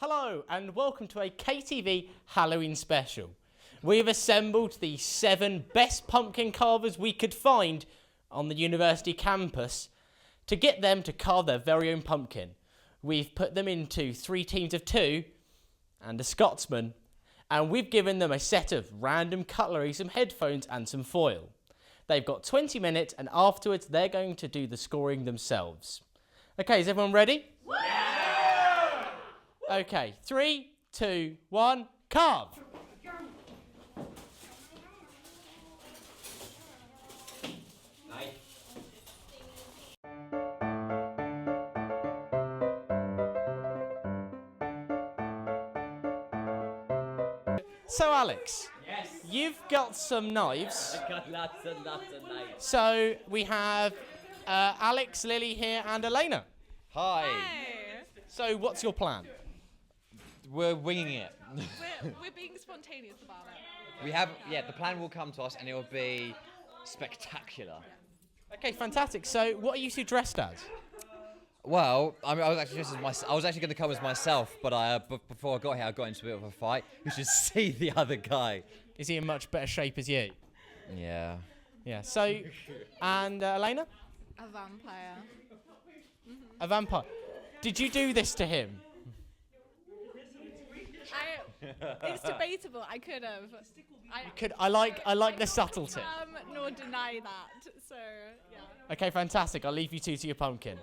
Hello and welcome to a KTV Halloween special. We have assembled the 7 best pumpkin carvers we could find on the university campus to get them to carve their very own pumpkin. We've put them into 3 teams of 2 and a Scotsman, and we've given them a set of random cutlery, some headphones and some foil. They've got 20 minutes and afterwards they're going to do the scoring themselves. Okay, is everyone ready? Yeah! Okay, 3, 2, 1, carve! So Alex, yes. You've got some knives. I've got lots and lots of knives. So we have Alex, Lily here and Elena. Hi. Hey. So what's your plan? We're winging it. We're being spontaneous about it. We have, the plan will come to us and it will be spectacular. Okay, fantastic. So what are you 2 dressed as? Well, I was actually I was actually going to come as myself, but before I got here, I got into a bit of a fight. You should see the other guy. Is he in much better shape as you? Yeah. Yeah. So, and Elena? A vampire. A vampire. Did you do this to him? It's debatable. I could have. I like the subtlety. Nor deny that. So yeah. Okay, fantastic. I'll leave you 2 to your pumpkin.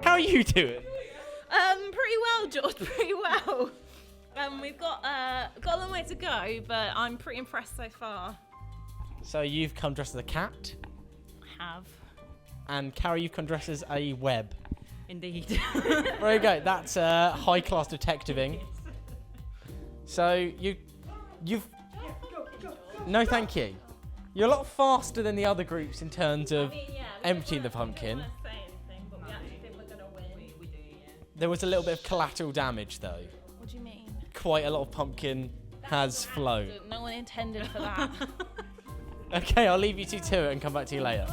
How are you doing? Pretty well, George. Pretty well. We've got a long way to go, but I'm pretty impressed so far. So you've come dressed as a cat, I have. and Carrie, you've come dressed as a web. Indeed. Very good. That's high-class detectiving. So you've. No, thank you. You're a lot faster than the other groups in terms of emptying the pumpkin. There was a little bit of collateral damage, though. What do you mean? Quite a lot of pumpkin has flown. No one intended for that. Okay, I'll leave you 2 to it and come back to you later.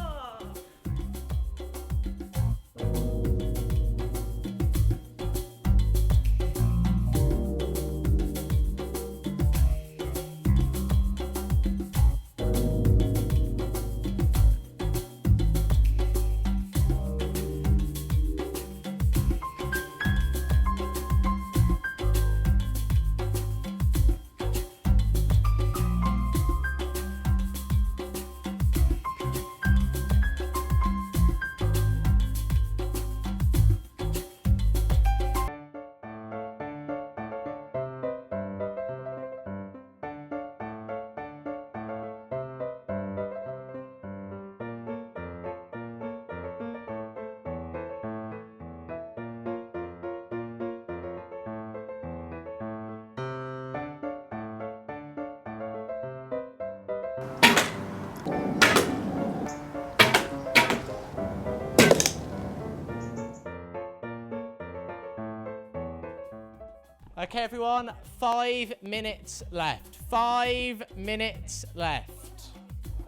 Okay, everyone, 5 minutes left. 5 minutes left.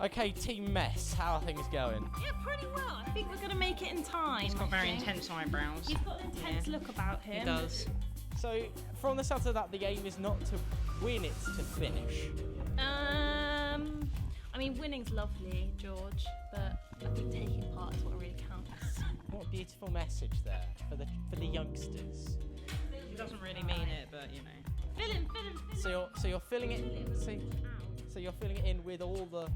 Okay, Team Mess, how are things going? Yeah, pretty well. I think we're going to make it in time. He's got very intense eyebrows. He's got an intense look about him. He does. So, from the sounds of that, the aim is not to win, it's to finish. I mean, winning's lovely, George, but I think taking part is what really counts. What a beautiful message there for the youngsters. He doesn't really mean it, but you know. Fill him. So you're filling it. So you're filling it in with all the.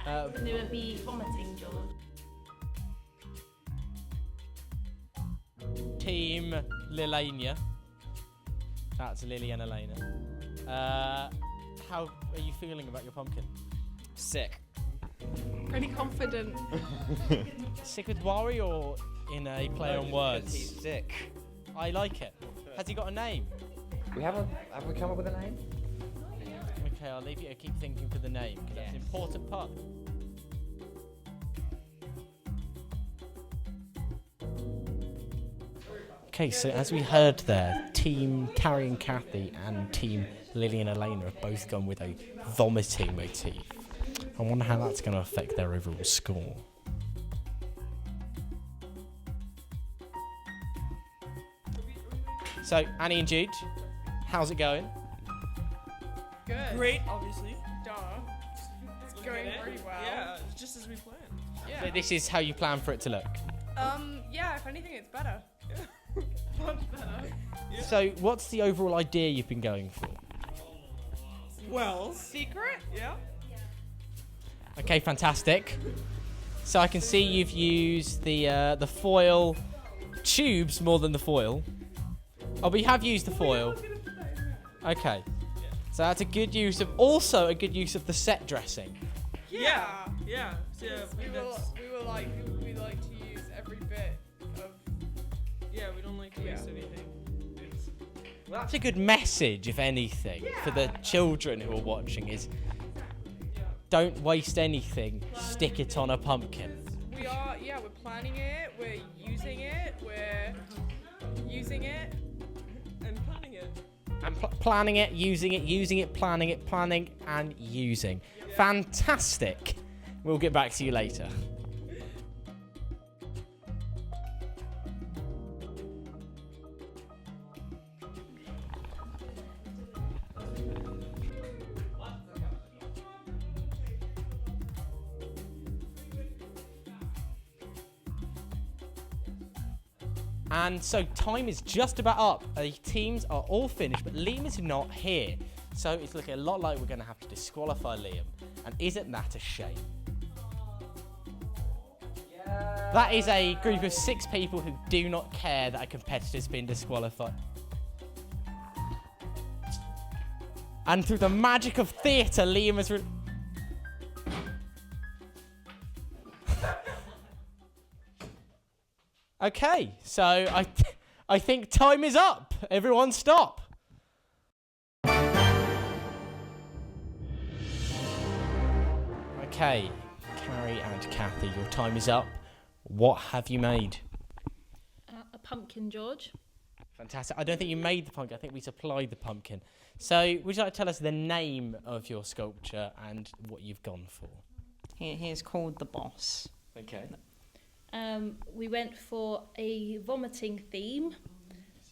Yeah. They would be vomiting, George. Team Lilania. That's Lily and Elena. How are you feeling about your pumpkin? Sick. Pretty confident. Sick with worry or in a play on words? He's sick. I like it. Has he got a name? Have we come up with a name? Okay, I'll leave you to keep thinking for the name because that's an important part. Okay, so as we heard there, Team Carrie and Kathy and Team Lily and Elena have both gone with a vomiting motif. I wonder how that's going to affect their overall score. So, Annie and Jude, how's it going? Good. Great, obviously. Duh. It's going pretty well. Yeah, just as we planned. Yeah. So this is how you plan for it to look. Yeah, if anything, it's better. Much better. Yeah. So, what's the overall idea you've been going for? Well, Secret? yeah. Okay, fantastic. So I can see you've used the foil tubes more than the foil. Oh, but you have used the foil. Okay. So that's a good use of the set dressing. Yeah. Yeah. So, yeah, We like to use every bit of. yeah, we don't like to waste anything. Well, that's a good message, if anything, for the children who are watching is don't waste anything, stick it on a pumpkin. We're planning it, we're using it, And planning it. And planning it, planning, and using. Fantastic. We'll get back to you later. And so time is just about up. The teams are all finished, but Liam is not here. So it's looking a lot like we're going to have to disqualify Liam. And isn't that a shame? That is a group of 6 people who do not care that a competitor's been disqualified. And through the magic of theatre, Liam has... Okay, so I think time is up. Everyone stop. Okay, Carrie and Kathy, your time is up. What have you made? A pumpkin, George. Fantastic. I don't think you made the pumpkin. I think we supplied the pumpkin. So would you like to tell us the name of your sculpture and what you've gone for? He is called the boss. Okay. We went for a vomiting theme.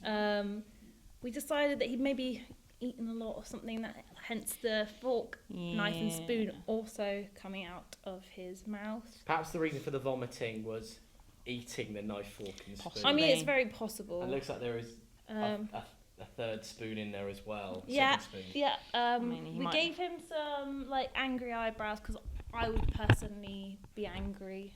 We decided that he'd maybe eaten a lot or something, that hence the fork, knife and spoon also coming out of his mouth. Perhaps the reason for the vomiting was eating the knife, fork and spoon. I mean, it's very possible. It looks like there is a third spoon in there as well. Yeah, Second spoon. yeah. mean, he We might- gave him some like angry eyebrows because I would personally be angry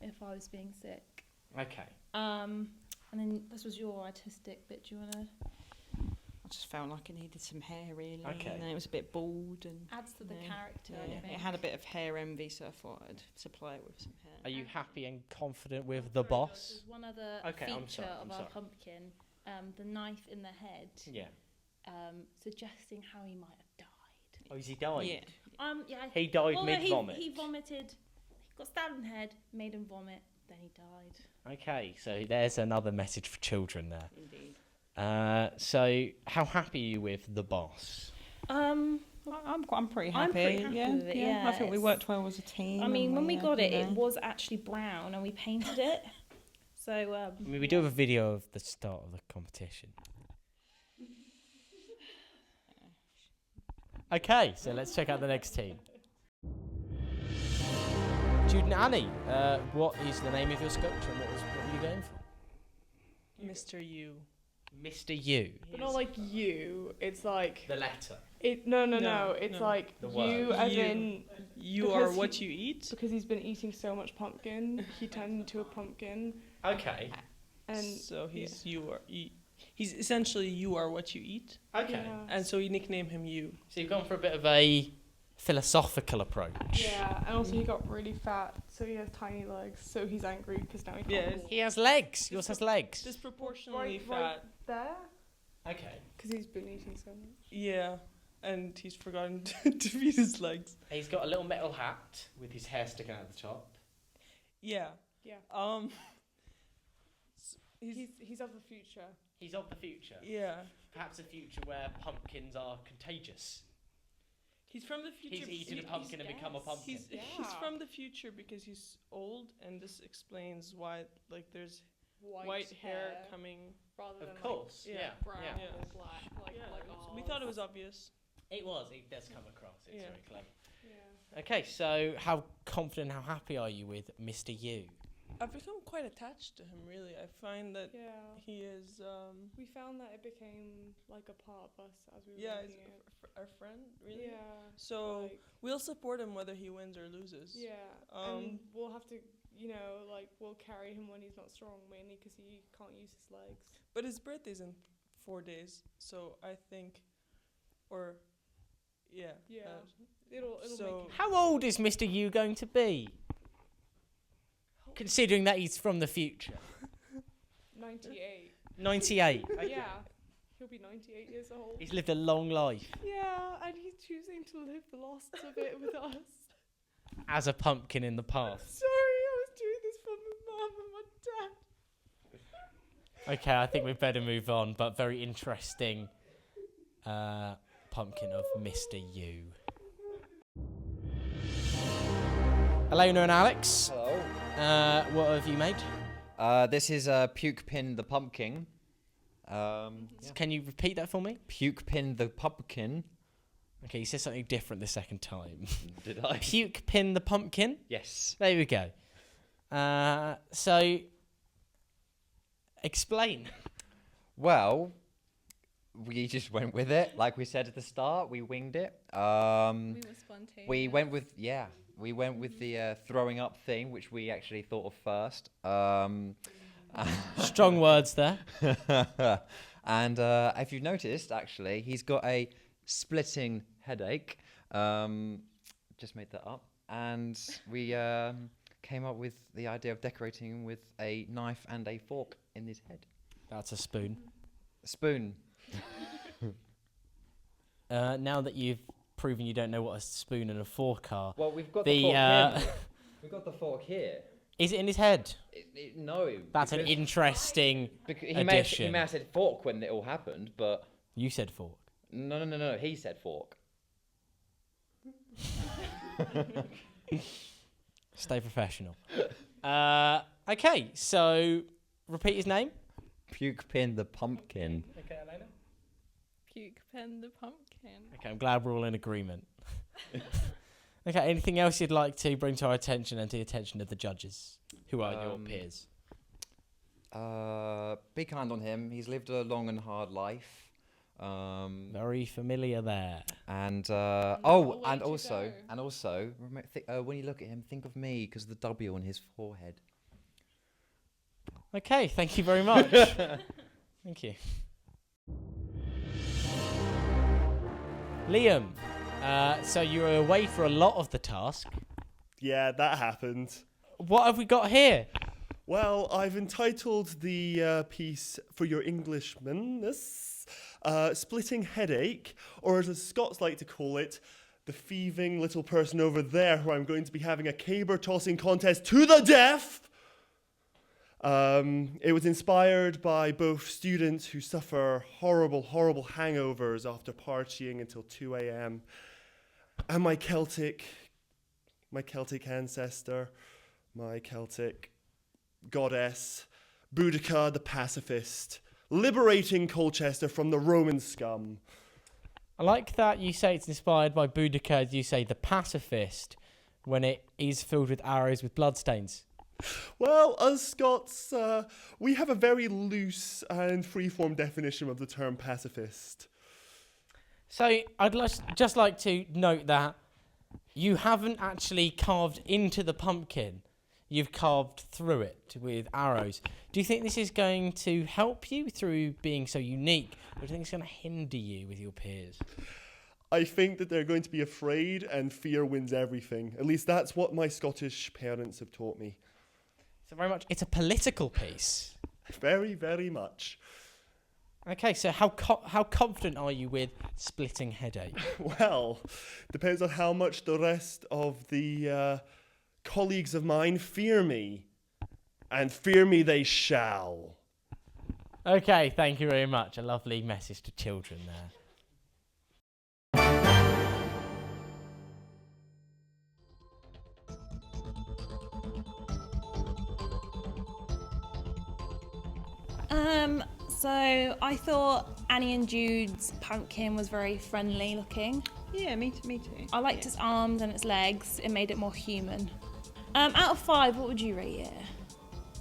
if I was being sick. Okay. And then this was your artistic bit. Do you want to I just felt like it needed some hair, really. Okay. And then it was a bit bald and add to the Yeah. character? yeah, I think. it had a bit of hair envy, so I thought I'd supply it with some hair. Are you happy and confident with the boss? There's one other Okay, I'm feature sorry, of I'm our sorry. pumpkin, the knife in the head, Yeah. suggesting how he might have died. Oh, is he died? Yeah. Yeah. He died Well, no, mid-vomit. He vomited. He got stabbed in the head, made him vomit, then he died. Okay, so there's another message for children there. Indeed. So how happy are you with the boss? I'm pretty happy. I'm pretty happy yeah, with it, yeah. yeah, I think we it's- worked well as a team. I mean, and when we got it, you it know. was actually brown, and we painted it. So I mean, we do have a video of the start of the competition. Okay, so let's check out the next team. Jude and Annie, what is the name of your sculpture and what were you going for? Mr. U. Mr. U. But not like you. It's like The letter. No. No, It's no. like The you, word. as You. in You Because are what you eat. because he's been eating so much pumpkin, he turned into a pumpkin, Okay. and So he's you are he's essentially you are what you eat, Okay. yeah. and so you nickname him you. So you've gone for a bit of a philosophical approach. Yeah, and also he got really fat, so he has tiny legs, so he's angry because now he can't Yeah, walk. He has legs. Yours has legs. Disproportionately Right fat. there, Okay. because he's been eating so much. Yeah, and he's forgotten to feed his legs. He's got a little metal hat with his hair sticking out the top. Yeah. Yeah. He's of the future. He's of the future. Yeah. Perhaps a future where pumpkins are contagious. He's from the future. He's eaten a pumpkin and become a pumpkin. He's from the future because he's old, and this explains why there's white hair coming. Rather than Of course, yeah. brown yeah. or black. We thought it was obvious. It does come across. It's Yeah. very clever. Yeah. Okay, so how confident, how happy are you with Mr. U? I've become quite attached to him. Really, I find that Yeah. he is. We found that it became like a part of us as we were Yeah, making he's it. our friend. Really. Yeah. So like, we'll support him whether he wins or loses. yeah. And we'll have to, we'll carry him when he's not strong, mainly because he can't use his legs. But his birthday's in 4 days, so I think, yeah. Yeah. It'll So- make him. How old is Mr. U going to be? Considering that he's from the future. 98. 98. Yeah. He'll be 98 years old. He's lived a long life Yeah, and he's choosing to live the last of it with us. as a pumpkin in the past. Sorry, I was doing this for my mum and my dad. Okay, I think we'd better move on, but very interesting pumpkin of Mr. U. Elena and Alex, Hello. what have you made? This is Puke Pin the Pumpkin. Yeah. Can you repeat that for me? Puke Pin the Pumpkin. Okay, you said something different the second time. Did I? Puke pin the pumpkin. Yes. There we go. So, explain. Well, we just went with it. Like we said at the start, we winged it. We were spontaneous. We went with the throwing up thing, which we actually thought of first. Strong words there. And if you've noticed, actually, he's got a splitting headache. Just made that up. And we came up with the idea of decorating him with a knife and a fork in his head. That's a spoon. Spoon. Now that you've proven you don't know what a spoon and a fork are, Well, we've got The, the fork uh, here. We've got the fork here. is it in his head? No. That's an because- interesting because addition. he may have said fork when it all happened, but You said fork. no. He said fork. Stay professional. Okay, so repeat his name. Puke Pin the Pumpkin. Okay, Elena. Puke pen the pumpkin. Okay, I'm glad we're all in agreement. Okay, anything else you'd like to bring to our attention and to the attention of the judges, who are your peers? Be kind on him. He's lived a long and hard life. Very familiar there. And way and to also go. when you look at him, think of me because of the W on his forehead. Okay, thank you very much. Thank you. Liam, so you were away for a lot of the task. Yeah, that happened. What have we got here? Well, I've entitled the piece for your Englishmanness, Splitting Headache, or as the Scots like to call it, the thieving little person over there who I'm going to be having a caber tossing contest to the death. It was inspired by both students who suffer horrible, horrible hangovers after partying until 2 a.m. and my Celtic ancestor, my Celtic goddess, Boudica the pacifist, liberating Colchester from the Roman scum. I like that you say it's inspired by Boudica, as you say the pacifist, when it is filled with arrows with bloodstains. Well, us Scots, we have a very loose and free-form definition of the term pacifist. So I'd just like to note that you haven't actually carved into the pumpkin. You've carved through it with arrows. Do you think this is going to help you through being so unique, or do you think it's going to hinder you with your peers? I think that they're going to be afraid and fear wins everything. At least that's what my Scottish parents have taught me. So very much, it's a political piece. Very, very much. Okay, so how confident are you with splitting headache? Well, depends on how much the rest of the colleagues of mine fear me. And fear me they shall. Okay, thank you very much. A lovely message to children there. So I thought Annie and Jude's pumpkin was very friendly looking. Yeah, me too. I liked its arms and its legs. It made it more human. Out of 5, what would you rate it?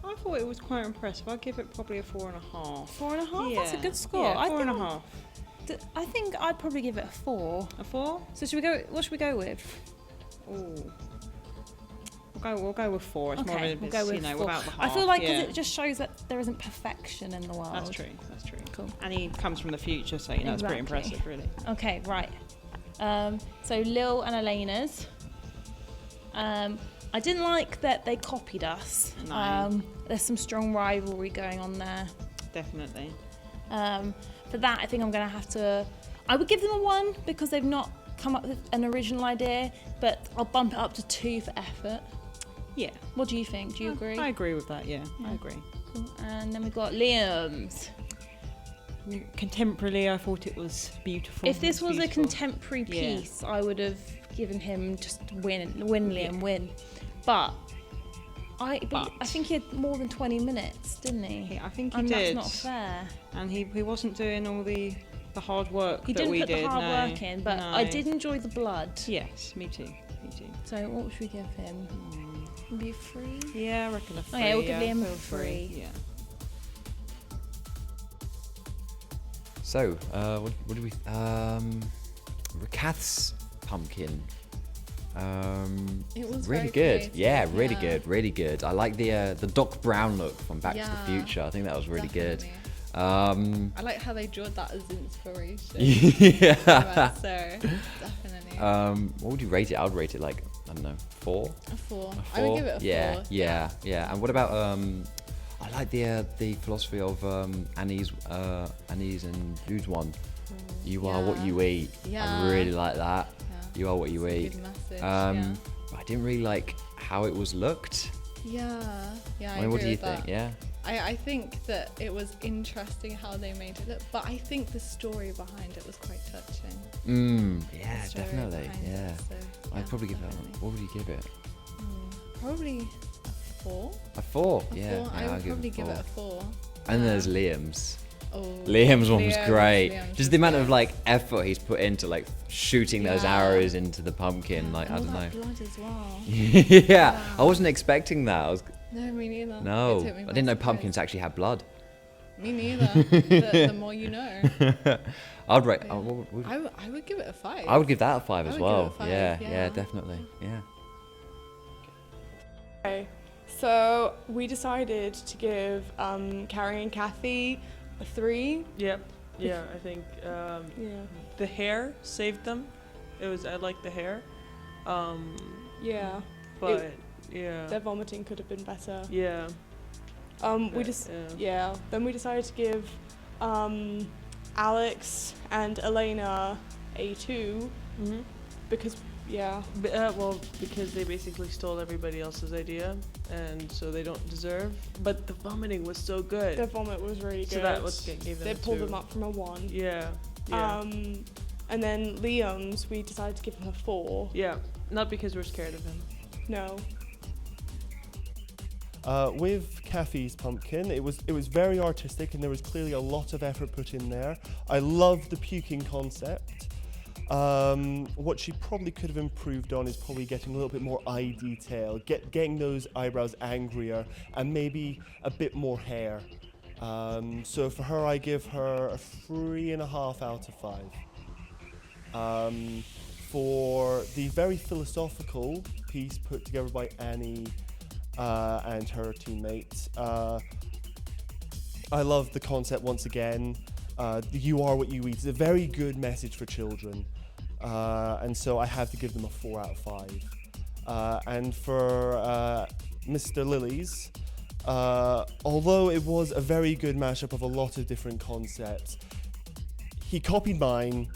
I thought it was quite impressive. I'd give it probably a 4.5. 4.5? That's a good score. Yeah, 4.5. I think I'd probably give it a 4. A 4? So should we go? What should we go with? Ooh. We'll go with 4. It's more of Okay, a, we'll go with you know, 4. without the half. I feel like 'cause yeah. it just shows that there isn't perfection in the world. That's true. Cool. And he comes from the future, so you know it's pretty Exactly. impressive, really. Okay, right. So Lil and Elena's. I didn't like that they copied us. No. There's some strong rivalry going on there. Definitely. For that, I think I'm going to have to... I would give them a 1 because they've not come up with an original idea, but I'll bump it up to 2 for effort. Yeah. What do you think? Do you agree? I agree with that, yeah. I agree. Cool. And then we've got Liam's. Contemporarily, I thought it was beautiful. If this It was a beautiful. contemporary Yeah. piece, I would have given him just win Liam. But I think he had more than 20 minutes, didn't he? Yeah, I think he and did. that's not fair. And he wasn't doing all the hard work He that didn't we put did. the hard no. work in, but No. I did enjoy the blood. Yes, me too. So what should we give him? Maybe a 3? Yeah, I reckon a 3. Okay, we'll give yeah, Liam a feel 3. Yeah. So, what do we? Rakath's pumpkin. It was really very good. creative, Yeah, yeah. really good. I like the Doc Brown look from Back to the Yeah, Future. I think that was really Definitely. good. I like how they drew that as inspiration. Yeah. So definitely. What would you rate it? I would rate it like, I don't know, 4. A 4. A I would 4? give it a 4. Yeah. And what about I like the philosophy of Annie's and Jude's one. You are what you eat. Yeah. I really like that. Yeah. You are what you It's a eat. good message, But I didn't really like how it was looked. yeah. I mean, what do agree you with that. think? Yeah. I think that it was interesting how they made it look, but I think the story behind it was quite touching. Yeah, The story definitely. behind Yeah. it, so, I'd probably give that one. definitely. What would you give it? Probably a 4. A 4. A Yeah. 4. yeah, I I'll would probably give it a 4. And there's Liam's. Oh, Liam's one was Liam's- great. Liam's Just was the amount of good. like effort he's put into like shooting those Yeah. arrows into the pumpkin. Like, I all don't that know. blood as well. Yeah, I wasn't expecting that. I was, No, me neither. no, It took me I by didn't know surprise. pumpkins actually had blood. Me neither. The more you know. I'd rate. Yeah. what would- I would give it a 5. I would give that a 5 I as would give it well. a 5, Yeah, yeah. definitely. Yeah. Okay, so we decided to give Carrie and Kathy a 3. Yep. Yeah, I think Yeah. the hair saved them. I like the hair. Yeah. But yeah. Their vomiting could have been better. Yeah. We just Then we decided to give Alex and Elena a 2 Mhm. because Well, because they basically stole everybody else's idea, and so they don't deserve. But the vomiting was so good. their vomit was really good. So that was gave them They a pulled 2. them up from a 1. Yeah. Yeah. And then Liam's, we decided to give him a 4. Yeah. Not because we're scared of him. No. With Kathy's pumpkin, it was very artistic and there was clearly a lot of effort put in there. I love the puking concept. What she probably could have improved on is probably getting a little bit more eye detail, getting those eyebrows angrier, and maybe a bit more hair. So for her, I give her a 3.5 out of 5. For the very philosophical piece put together by Annie and her teammates, I love the concept once again. You are what you eat. It's a very good message for children. And so I have to give them a 4 out of 5. And for Mr. Lilies, although it was a very good mashup of a lot of different concepts, he copied mine,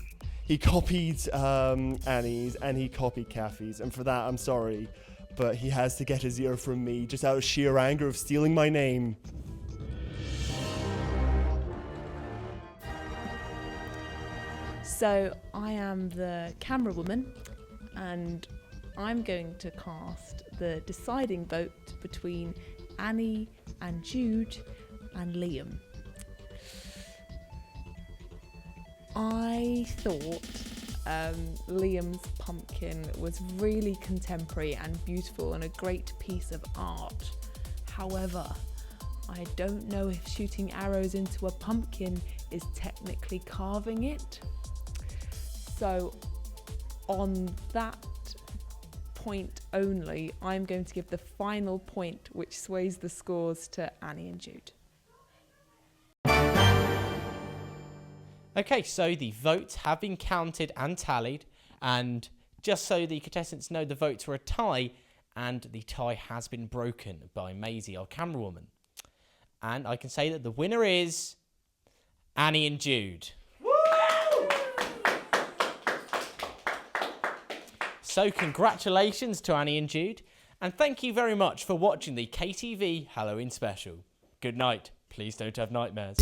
he copied Annie's, and he copied Kathy's. And for that, I'm sorry, but he has to get his ear from me just out of sheer anger of stealing my name. So I am the camera woman, and I'm going to cast the deciding vote between Annie and Jude and Liam. I thought Liam's pumpkin was really contemporary and beautiful and a great piece of art. However, I don't know if shooting arrows into a pumpkin is technically carving it. So on that point only, I'm going to give the final point, which sways the scores, to Annie and Jude. Okay, so the votes have been counted and tallied, and just so the contestants know, the votes were a tie, and the tie has been broken by Maisie, our camera woman. And I can say that the winner is Annie and Jude. So congratulations to Annie and Jude, and thank you very much for watching the KTV Halloween special. Good night. Please don't have nightmares.